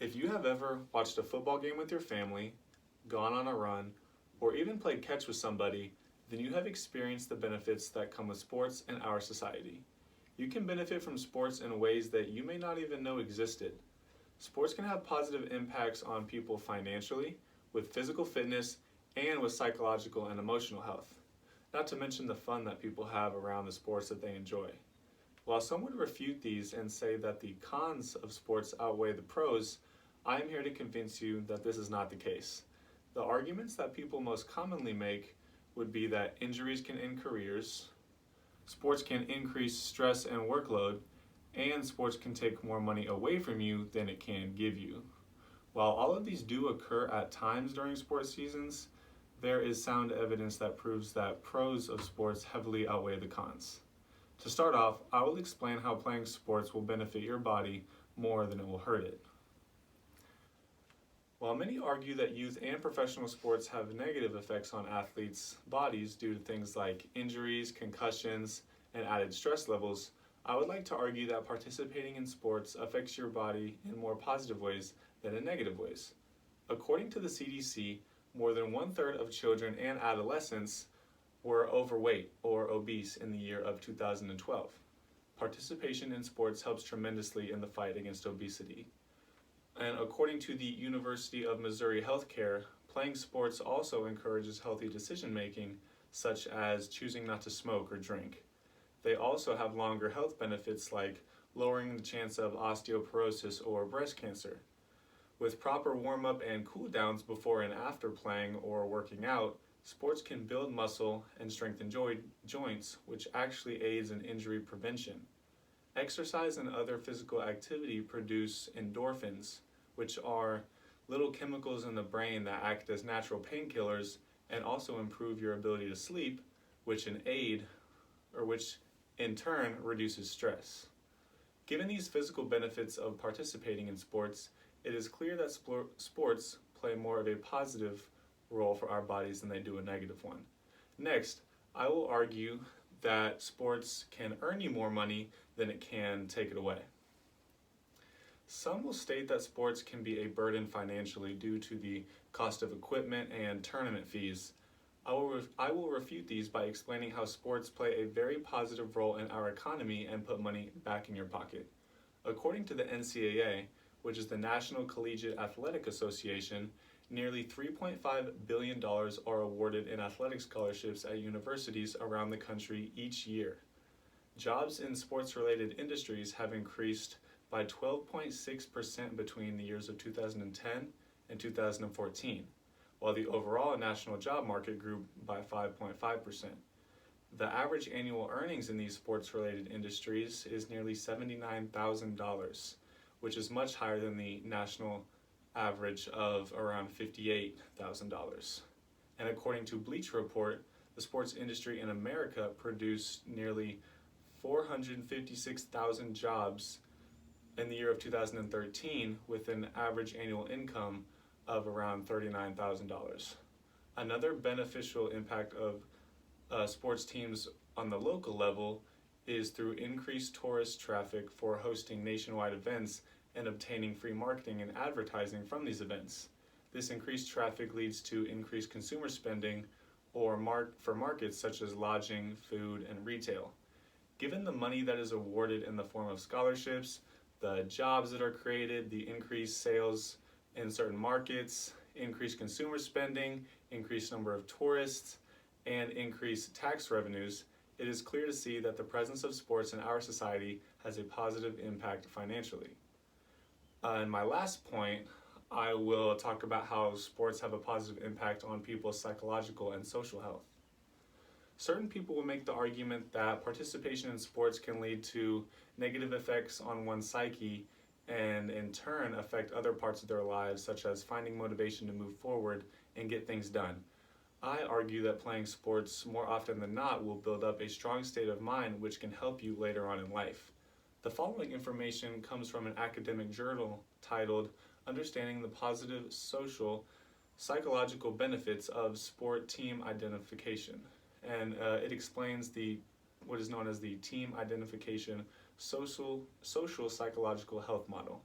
If you have ever watched a football game with your family, gone on a run, or even played catch with somebody, then you have experienced the benefits that come with sports in our society. You can benefit from sports in ways that you may not even know existed. Sports can have positive impacts on people financially, with physical fitness, and with psychological and emotional health, not to mention the fun that people have around the sports that they enjoy. While some would refute these and say that the cons of sports outweigh the pros, I am here to convince you that this is not the case. The arguments that people most commonly make would be that injuries can end careers, sports can increase stress and workload, and sports can take more money away from you than it can give you. While all of these do occur at times during sports seasons, there is sound evidence that proves that pros of sports heavily outweigh the cons. To start off, I will explain how playing sports will benefit your body more than it will hurt it. While many argue that youth and professional sports have negative effects on athletes' bodies due to things like injuries, concussions, and added stress levels, I would like to argue that participating in sports affects your body in more positive ways than in negative ways. According to the CDC, more than 1/3 of children and adolescents were overweight or obese in the year of 2012. Participation in sports helps tremendously in the fight against obesity. And according to the University of Missouri Healthcare, playing sports also encourages healthy decision making, such as choosing not to smoke or drink. They also have longer health benefits like lowering the chance of osteoporosis or breast cancer. With proper warm-up and cool-downs before and after playing or working out, sports can build muscle and strengthen joints, which actually aids in injury prevention. Exercise and other physical activity produce endorphins, which are little chemicals in the brain that act as natural painkillers and also improve your ability to sleep, which in turn reduces stress. Given these physical benefits of participating in sports, it is clear that sports play more of a positive role for our bodies than they do a negative one. Next, I will argue that sports can earn you more money than it can take it away. Some will state that sports can be a burden financially due to the cost of equipment and tournament fees. I will refute these by explaining how sports play a very positive role in our economy and put money back in your pocket. According to the NCAA, which is the National Collegiate Athletic Association, nearly $3.5 billion are awarded in athletic scholarships at universities around the country each year. Jobs in sports-related industries have increased by 12.6% between the years of 2010 and 2014, while the overall national job market grew by 5.5%. The average annual earnings in these sports-related industries is nearly $79,000, which is much higher than the national average of around $58,000. And according to Bleacher Report, the sports industry in America produced nearly 456,000 jobs in the year of 2013 with an average annual income of around $39,000. Another beneficial impact of sports teams on the local level is through increased tourist traffic for hosting nationwide events and obtaining free marketing and advertising from these events. This increased traffic leads to increased consumer spending for markets such as lodging, food, and retail. Given the money that is awarded in the form of scholarships, the jobs that are created, the increased sales in certain markets, increased consumer spending, increased number of tourists, and increased tax revenues, it is clear to see that the presence of sports in our society has a positive impact financially. In my last point, I will talk about how sports have a positive impact on people's psychological and social health. Certain people will make the argument that participation in sports can lead to negative effects on one's psyche and in turn affect other parts of their lives, such as finding motivation to move forward and get things done. I argue that playing sports more often than not will build up a strong state of mind which can help you later on in life. The following information comes from an academic journal titled Understanding the Positive Social Psychological Benefits of Sport Team Identification. And it explains what is known as the Team Identification Social Psychological Health Model.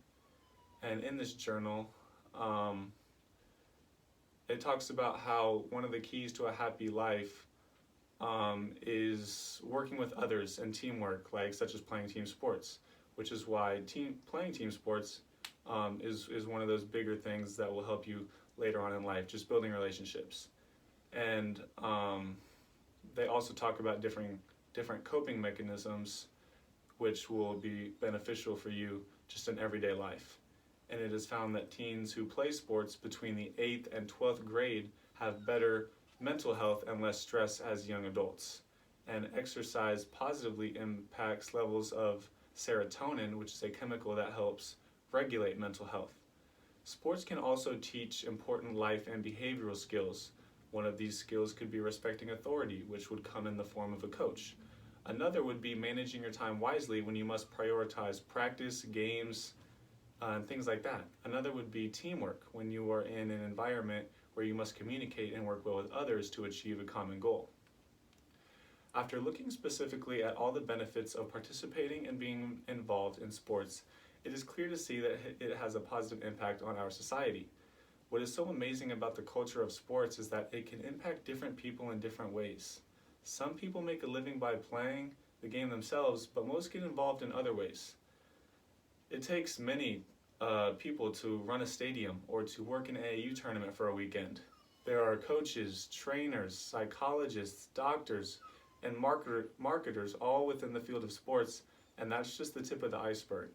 And in this journal, it talks about how one of the keys to a happy life is working with others and teamwork, like such as playing team sports, which is why playing team sports is one of those bigger things that will help you later on in life, just building relationships. And they also talk about different coping mechanisms which will be beneficial for you just in everyday life. And it is found that teens who play sports between the 8th and 12th grade have better mental health and less stress as young adults. And exercise positively impacts levels of serotonin, which is a chemical that helps regulate mental health. Sports can also teach important life and behavioral skills. One of these skills could be respecting authority, which would come in the form of a coach. Another would be managing your time wisely when you must prioritize practice, games, and things like that. Another would be teamwork, when you are in an environment where you must communicate and work well with others to achieve a common goal. After looking specifically at all the benefits of participating and being involved in sports, it is clear to see that it has a positive impact on our society. What is so amazing about the culture of sports is that it can impact different people in different ways. Some people make a living by playing the game themselves, but most get involved in other ways. It takes many people to run a stadium or to work an AAU tournament for a weekend. There are coaches, trainers, psychologists, doctors, and marketers all within the field of sports, and that's just the tip of the iceberg.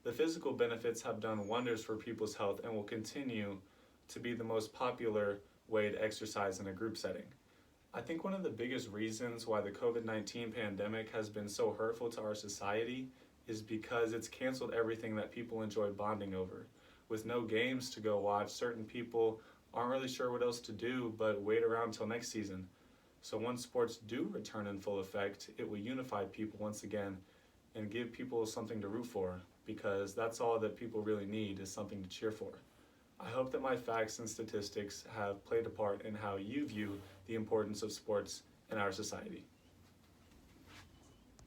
The physical benefits have done wonders for people's health and will continue to be the most popular way to exercise in a group setting. I think one of the biggest reasons why the COVID-19 pandemic has been so hurtful to our society is because it's canceled everything that people enjoy bonding over. With no games to go watch, certain people aren't really sure what else to do but wait around till next season. So once sports do return in full effect, it will unify people once again and give people something to root for, because that's all that people really need, is something to cheer for. I hope that my facts and statistics have played a part in how you view the importance of sports in our society.